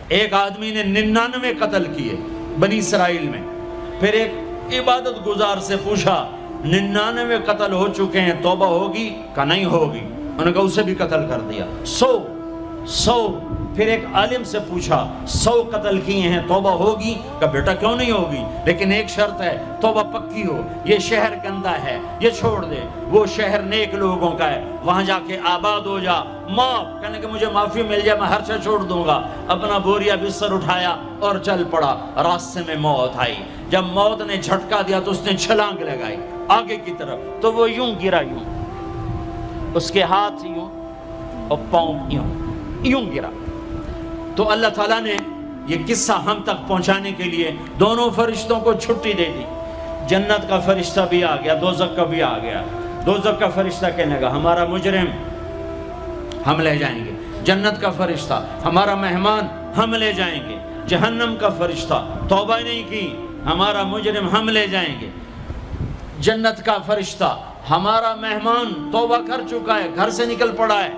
ایک آدمی نے 99 قتل کیے بنی اسرائیل میں. پھر ایک عبادت گزار سے پوچھا 99 قتل ہو چکے ہیں، توبہ ہوگی؟ کہ نہیں ہوگی. انہوں نے کہا اسے بھی قتل کر دیا. 100. پھر ایک عالم سے پوچھا 100 قتل کیے ہیں، توبہ ہوگی؟ کہ بیٹا کیوں نہیں ہوگی، لیکن ایک شرط ہے، توبہ پکی ہو. یہ شہر گندا ہے، یہ چھوڑ دے. وہ شہر نیک لوگوں کا ہے، وہاں جا کے آباد ہو جا. معاف کہنے کہ مجھے معافی مل جائے میں ہر سے چھوڑ دوں گا. اپنا بوریا بستر اٹھایا اور چل پڑا. راستے میں موت آئی. جب موت نے جھٹکا دیا تو اس نے چھلانگ لگائی آگے کی طرف، تو وہ یوں گرا، یوں اس کے ہاتھ یوں اور پاؤں یوں گرا. تو اللہ تعالیٰ نے یہ قصہ ہم تک پہنچانے کے لیے دونوں فرشتوں کو چھٹی دے دی. جنت کا فرشتہ بھی آ گیا، دوزخ کا بھی آ گیا. دوزخ کا فرشتہ کہنے لگا ہمارا مجرم ہم لے جائیں گے. جنت کا فرشتہ ہمارا مہمان ہم لے جائیں گے. جہنم کا فرشتہ توبہ نہیں کی ہمارا مجرم ہم لے جائیں گے. جنت کا فرشتہ ہمارا مہمان توبہ کر چکا ہے، گھر سے نکل پڑا ہے،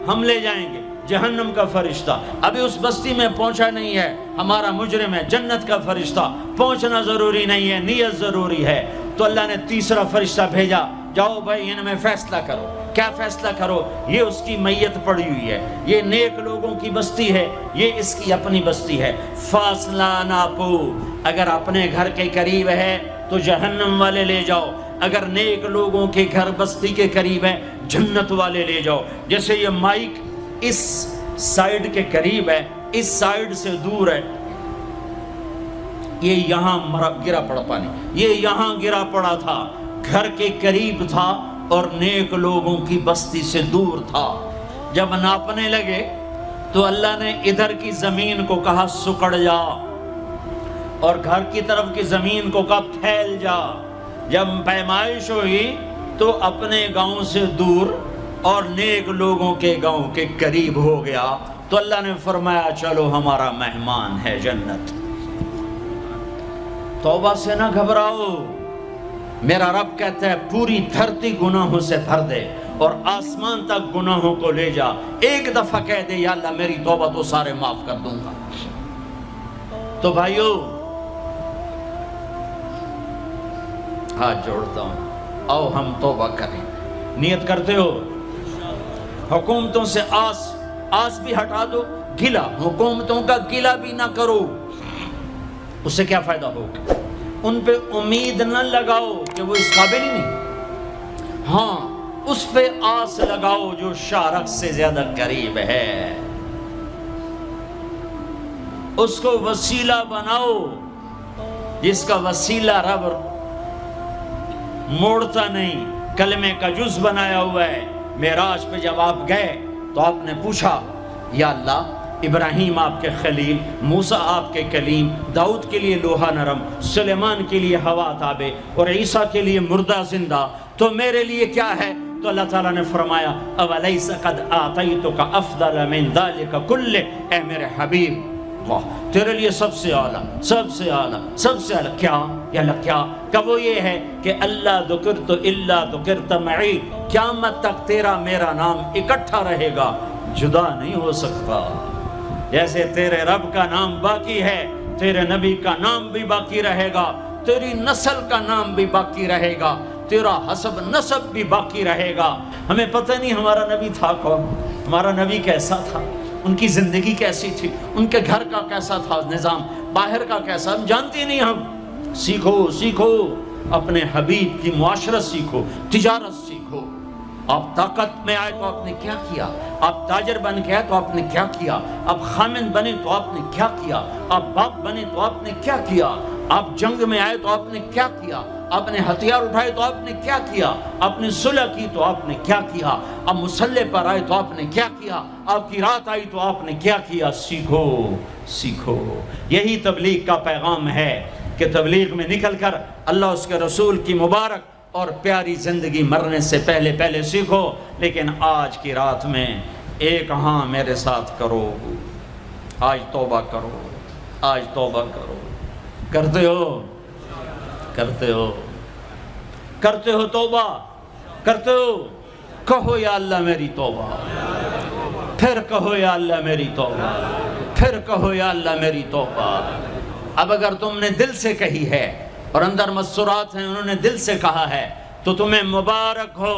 ہم لے جائیں گے. جہنم کا فرشتہ ابھی اس بستی میں پہنچا نہیں ہے، ہمارا مجرم ہے. جنت کا فرشتہ پہنچنا ضروری نہیں ہے، نیت ضروری ہے. تو اللہ نے تیسرا فرشتہ بھیجا، جاؤ بھائی ان میں فیصلہ کرو. کیا فیصلہ کرو؟ یہ اس کی میت پڑی ہوئی ہے، یہ نیک لوگوں کی بستی ہے، یہ اس کی اپنی بستی ہے. فاصلہ ناپو. اگر اپنے گھر کے قریب ہے تو جہنم والے لے جاؤ، اگر نیک لوگوں کے گھر بستی کے قریب ہے جنت والے لے جاؤ. جیسے یہ مائک اس سائیڈ کے قریب ہے، اس سائیڈ سے دور ہے. یہ یہاں گرا پڑا پانی، یہ یہاں گرا پڑا تھا، گھر کے قریب تھا اور نیک لوگوں کی بستی سے دور تھا. جب ناپنے لگے تو اللہ نے ادھر کی زمین کو کہا سکڑ جا، اور گھر کی طرف کی زمین کو کہا پھیل جا. جب پیمائش ہوئی تو اپنے گاؤں سے دور اور نیک لوگوں کے گاؤں کے قریب ہو گیا. تو اللہ نے فرمایا چلو ہمارا مہمان ہے جنت. توبہ سے نہ گھبراؤ. میرا رب کہتا ہے پوری دھرتی گناہوں سے بھر دے اور آسمان تک گناہوں کو لے جا. ایک دفعہ کہہ دے یا اللہ میری توبہ تو سارے معاف کر دوں گا. تو بھائیو ہاتھ جوڑتا ہوں، آؤ ہم توبہ کریں. نیت کرتے ہو؟ حکومتوں سے آس بھی ہٹا دو، گلا حکومتوں کا گلا بھی نہ کرو. اس سے کیا فائدہ ہوگا؟ ان پہ امید نہ لگاؤ کہ وہ اس قابل ہی نہیں. ہاں اس پہ آس لگاؤ جو شارق سے زیادہ قریب ہے. اس کو وسیلہ بناؤ جس کا وسیلہ رب موڑتا نہیں، کلمے کا جز بنایا ہوا ہے. معراج پہ جب آپ گئے تو آپ نے پوچھا یا اللہ ابراہیم آپ کے خلیل، موسیٰ آپ کے کلیم، داؤد کے لیے لوہا نرم، سلیمان کے لیے ہوا تابع اور عیسیٰ کے لیے مردہ زندہ، تو میرے لیے کیا ہے؟ تو اللہ تعالیٰ نے فرمایا اولیس قد آتیتک افضل من ذلک کلہ، اے میرے حبیب واہ تیرے لیے سب سے اعلیٰ، سب سے اعلیٰ، سب سے اعلیٰ کیا؟ یا اللہ کیا؟ کہ وہ یہ ہے کہ اللہ ذکرت الا ذکرت معی، قیامت تک تیرا میرا نام اکٹھا رہے گا، جدا نہیں ہو سکتا. جیسے تیرے رب کا نام باقی ہے تیرے نبی کا نام بھی باقی رہے گا، تیری نسل کا نام بھی باقی رہے گا، تیرا حسب نسب بھی باقی رہے گا. ہمیں پتہ نہیں ہمارا نبی تھا کون، ہمارا نبی کیسا تھا، ان کی زندگی کیسی تھی، ان کے گھر کا کیسا تھا نظام، باہر کا کیسا، ہم جانتے نہیں. ہم سیکھو اپنے حبیب کی معاشرت سیکھو، تجارت سیکھو. آپ طاقت میں آئے تو آپ نے کیا کیا، آپ تاجر بن کے آئے تو آپ نے کیا کیا، آپ خامن بنے تو آپ نے کیا کیا، آپ باپ بنے تو آپ نے کیا کیا، آپ جنگ میں آئے تو آپ نے کیا کیا، آپ نے ہتھیار اٹھائے تو آپ نے کیا کیا، آپ نے صلح کی تو آپ نے کیا کیا، آپ مسلح پر آئے تو آپ نے کیا کیا، آپ کی رات آئی تو آپ نے کیا کیا. سیکھو. یہی تبلیغ کا پیغام ہے کہ تبلیغ میں نکل کر اللہ اس کے رسول کی مبارک اور پیاری زندگی مرنے سے پہلے سیکھو. لیکن آج کی رات میں ایک ہاں میرے ساتھ کرو، آج توبہ کرو، آج توبہ کرو. کرتے ہو توبہ، کرتے ہو؟ کہو یا اللہ میری توبہ، پھر کہو یا اللہ میری توبہ. پھر کہو یا اللہ میری توبہ۔ اب اگر تم نے دل سے کہی ہے اور اندر مسرات ہیں انہوں نے دل سے کہا ہے تو تمہیں مبارک ہو،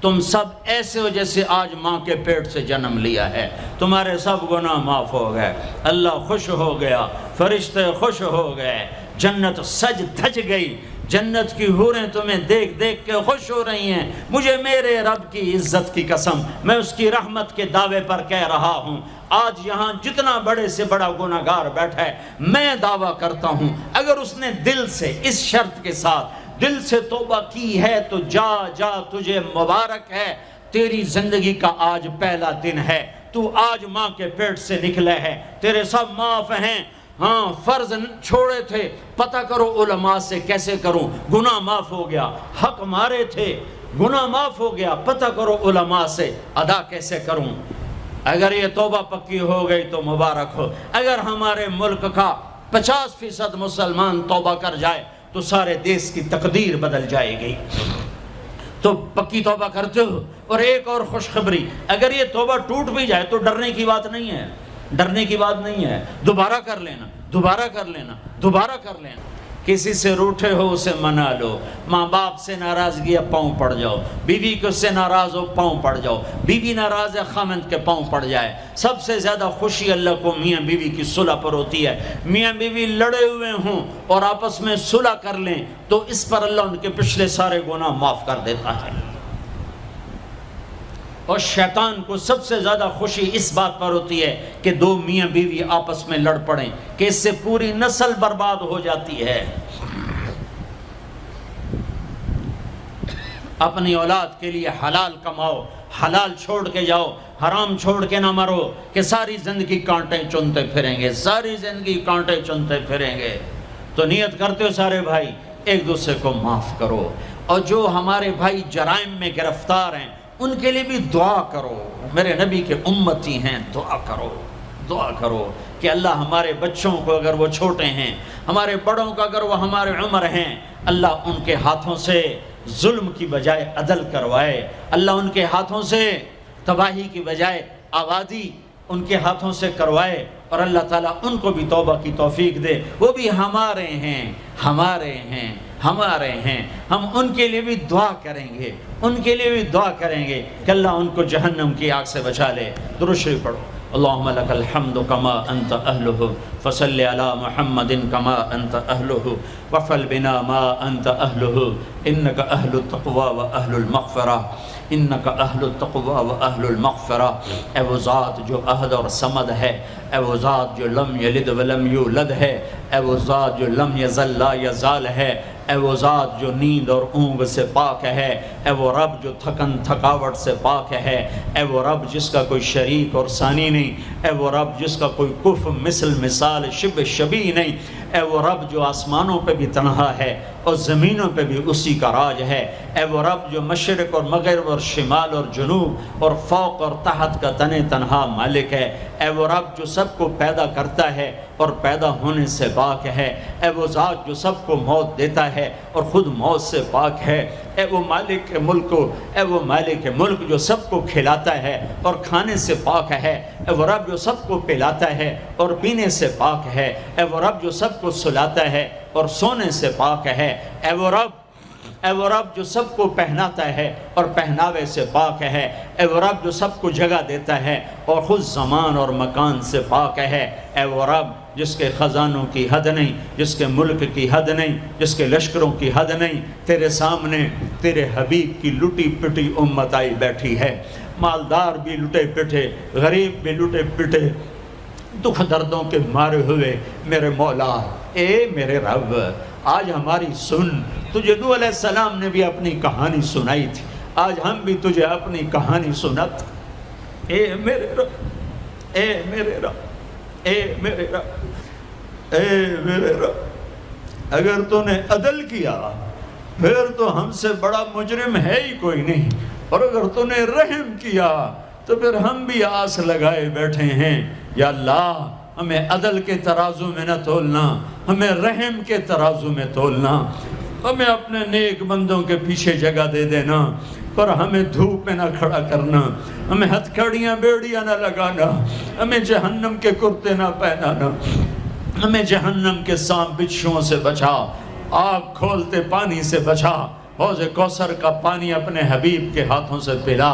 تم سب ایسے ہو جیسے آج ماں کے پیٹ سے جنم لیا ہے، تمہارے سب گناہ معاف ہو گئے، اللہ خوش ہو گیا، فرشتے خوش ہو گئے، جنت سج دھج گئی، جنت کی حوریں تمہیں دیکھ دیکھ کے خوش ہو رہی ہیں۔ مجھے میرے رب کی عزت کی قسم، میں اس کی رحمت کے دعوے پر کہہ رہا ہوں، آج یہاں جتنا بڑے سے بڑا گناہگار بیٹھا ہے، میں دعویٰ کرتا ہوں اگر اس نے دل سے اس شرط کے ساتھ دل سے توبہ کی ہے تو جا جا تجھے مبارک ہے، تیری زندگی کا آج پہلا دن ہے، تو آج ماں کے پیٹ سے نکلے ہے، تیرے سب معاف ہیں۔ ہاں فرض چھوڑے تھے، پتہ کرو علماء سے کیسے کروں، گناہ معاف ہو گیا، حق مارے تھے، گناہ معاف ہو گیا، پتہ کرو علماء سے ادا کیسے کروں۔ اگر یہ توبہ پکی ہو گئی تو مبارک ہو۔ اگر ہمارے ملک کا 50% مسلمان توبہ کر جائے تو سارے دیش کی تقدیر بدل جائے گی۔ تو پکی توبہ کرتے ہو۔ اور ایک اور خوشخبری، اگر یہ توبہ ٹوٹ بھی جائے تو ڈرنے کی بات نہیں ہے، ڈرنے کی بات نہیں ہے، دوبارہ کر لینا، دوبارہ کر لینا، دوبارہ کر لینا۔ کسی سے روٹھے ہو اسے منا لو، ماں باپ سے ناراضگی ہے پاؤں پڑ جاؤ، بیوی کو سے ناراض ہو پاؤں پڑ جاؤ، بیوی ناراض ہے خامند کے پاؤں پڑ جائے۔ سب سے زیادہ خوشی اللہ کو میاں بیوی کی صلح پر ہوتی ہے۔ میاں بیوی لڑے ہوئے ہوں اور آپس میں صلح کر لیں تو اس پر اللہ ان کے پچھلے سارے گناہ معاف کر دیتا ہے۔ اور شیطان کو سب سے زیادہ خوشی اس بات پر ہوتی ہے کہ دو میاں بیوی آپس میں لڑ پڑیں، کہ اس سے پوری نسل برباد ہو جاتی ہے۔ اپنی اولاد کے لیے حلال کماؤ، حلال چھوڑ کے جاؤ، حرام چھوڑ کے نہ مرو کہ ساری زندگی کانٹے چنتے پھریں گے، ساری زندگی کانٹے چنتے پھریں گے۔ تو نیت کرتے ہو سارے بھائی ایک دوسرے کو معاف کرو، اور جو ہمارے بھائی جرائم میں گرفتار ہیں ان کے لیے بھی دعا کرو، میرے نبی کے امتی ہیں، دعا کرو، دعا کرو کہ اللہ ہمارے بچوں کو اگر وہ چھوٹے ہیں، ہمارے بڑوں کو اگر وہ ہمارے عمر ہیں، اللہ ان کے ہاتھوں سے ظلم کی بجائے عدل کروائے، اللہ ان کے ہاتھوں سے تباہی کی بجائے آبادی ان کے ہاتھوں سے کروائے، اور اللہ تعالیٰ ان کو بھی توبہ کی توفیق دے۔ وہ بھی ہمارے ہیں، ہمارے ہیں، ہمارے ہیں، ہم ان کے لیے بھی دعا کریں گے، ان کے لیے بھی دعا کریں گے کہ اللہ ان کو جہنم کی آگ سے بچا لے۔ درود شریف پڑھو۔ اللہم لک الحمد کما انت اہلہ فصل علی محمد کما انت اہلہ وفعل بنا ما انت اہلہ انک اہل التقوی و اہل المغفرہ، انک اہل التقوی و اہل المغفرہ۔ اے وہ ذات جو احد اور صمد ہے، اے وہ ذات جو لم یلد ولم یولد ہے، اے وہ ذات جو لم یزل لا یزال ہے، اے وہ ذات جو نیند اور اونگ سے پاک ہے، اے وہ رب جو تھکن تھکاوٹ سے پاک ہے، اے وہ رب جس کا کوئی شریک اور ثانی نہیں، اے وہ رب جس کا کوئی کف مثل مثال شبہ شبیہ نہیں، اے وہ رب جو آسمانوں پہ بھی تنہا ہے اور زمینوں پہ بھی اسی کا راج ہے، اے وہ رب جو مشرق اور مغرب اور شمال اور جنوب اور فوق اور تحت کا تنہا مالک ہے، اے وہ رب جو سب کو پیدا کرتا ہے اور پیدا ہونے سے پاک ہے، اے وہ ذات جو سب کو موت دیتا ہے اور خود موت سے پاک ہے، اے وہ مالک ملک، اے وہ مالک ملک جو سب کو کھلاتا ہے اور کھانے سے پاک ہے، اے وہ رب جو سب کو پلاتا ہے اور پینے سے پاک ہے، اے وہ رب جو سب کو سلاتا ہے اور سونے سے پاک ہے، اے وہ رب جو سب کو پہناتا ہے اور پہناوے سے پاک ہے، اے وہ رب جو سب کو جگہ دیتا ہے اور خود زمان اور مکان سے پاک ہے، اے وہ رب جس کے خزانوں کی حد نہیں، جس کے ملک کی حد نہیں، جس کے لشکروں کی حد نہیں، تیرے سامنے تیرے حبیب کی لٹی پٹی امت آئی بیٹھی ہے، مالدار بھی لٹے پٹے، غریب بھی لٹے پٹے، دکھ دردوں کے مارے ہوئے میرے مولا، اے میرے رب آج ہماری سن۔ تجھے نوح علیہ السلام نے بھی اپنی کہانی سنائی تھی، آج ہم بھی تجھے اپنی کہانی سنت۔ اے میرے رب، اے میرے رب، اے میرے رب، اے میرے رب، اگر تو نے عدل کیا پھر تو ہم سے بڑا مجرم ہے ہی کوئی نہیں، اور اگر تو نے رحم کیا تو پھر ہم بھی آس لگائے بیٹھے ہیں۔ یا اللہ ہمیں عدل کے ترازو میں نہ تولنا، ہمیں رحم کے ترازو میں تولنا، ہمیں اپنے نیک بندوں کے پیچھے جگہ دے دینا، پر ہمیں دھوپ میں نہ کھڑا کرنا، ہمیں ہتھکڑیاں بیڑیاں نہ لگانا، ہمیں جہنم کے کرتے نہ پہنانا، ہمیں جہنم کے سانپ بچھوؤں سے بچا، آگ کھولتے پانی سے بچا، حوض کوثر کا پانی اپنے حبیب کے ہاتھوں سے پلا،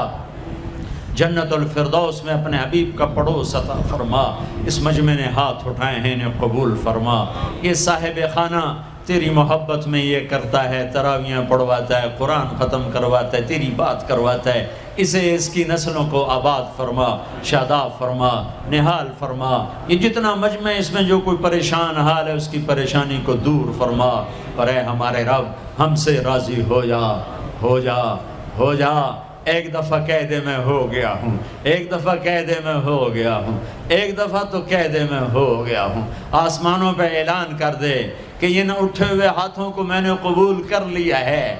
جنت الفردوس میں اپنے حبیب کا پڑوس عطا فرما، اس مجمع نے ہاتھ اٹھائے ہیں انہیں قبول فرما۔ یہ صاحب خانہ تیری محبت میں یہ کرتا ہے، تراویاں پڑھواتا ہے، قرآن ختم کرواتا ہے، تیری بات کرواتا ہے، اسے اس کی نسلوں کو آباد فرما، شاداب فرما، نحال فرما۔ یہ جتنا مجمع اس میں جو کوئی پریشان حال ہے اس کی پریشانی کو دور فرما، اور اے ہمارے رب ہم سے راضی ہو جا، ہو جا، ہو جا۔ ایک دفعہ کہہ دے میں ہو گیا ہوں، ایک دفعہ کہہ دے میں ہو گیا ہوں، ایک دفعہ تو کہہ دے میں ہو گیا ہوں۔ آسمانوں پہ اعلان کر دے کہ یہ نہ اٹھے ہوئے ہاتھوں کو میں نے قبول کر لیا ہے،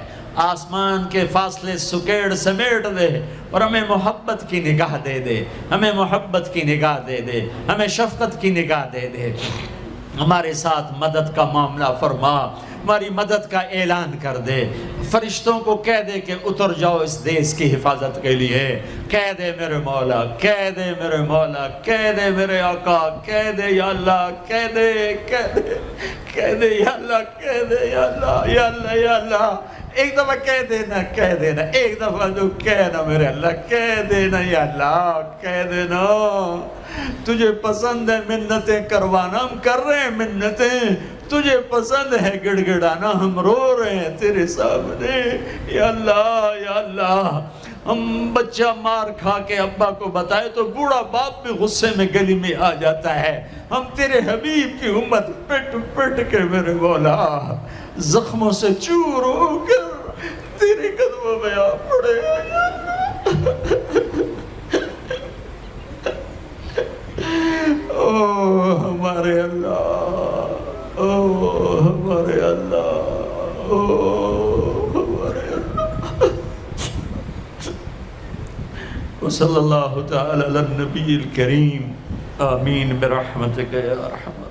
آسمان کے فاصلے سکیڑ سمیٹ دے اور ہمیں محبت کی نگاہ دے دے، ہمیں محبت کی نگاہ دے دے، ہمیں شفقت کی نگاہ دے دے، ہمارے ساتھ مدد کا معاملہ فرما، ہماری مدد کا اعلان کر دے، فرشتوں کو کہہ دے کہ اتر جاؤ اس دیس کی حفاظت کے لیے، کہہ دے میرے مولا، کہہ دے میرے مولا، کہہ دے میرے آقا، کہہ دے یا اللہ، کہہ دے، کہہ دے، کہہ دے یا اللہ، کہہ دے یا اللہ، یا اللہ، یا اللہ۔ ایک دفعہ کہہ دینا، کہہ دینا، ایک دفعہ جو کہنا میرے اللہ، کہہ دینا یا اللہ، کہہ دینا۔ تجھے پسند ہے منتیں کروانا، ہم کر رہے ہیں منتیں، تجھے پسند ہے گڑ گڑانا، ہم رو رہے ہیں تیرے سامنے، یا اللہ، یا اللہ۔ ہم بچہ مار کھا کے ابا کو بتائے تو بوڑھا باپ بھی غصے میں گلی میں آ جاتا ہے، ہم تیرے حبیب کی امت پٹ پٹ کے میرے مولا زخموں سے چور ہو کر تیرے قدموں میں آ پڑے۔ او ہمارے اللہ، او ہمارے اللہ، او ہمارے اللہ۔ وصلی اللہ تعالی علی النبی الکریم، آمین برحمتک یا ارحم۔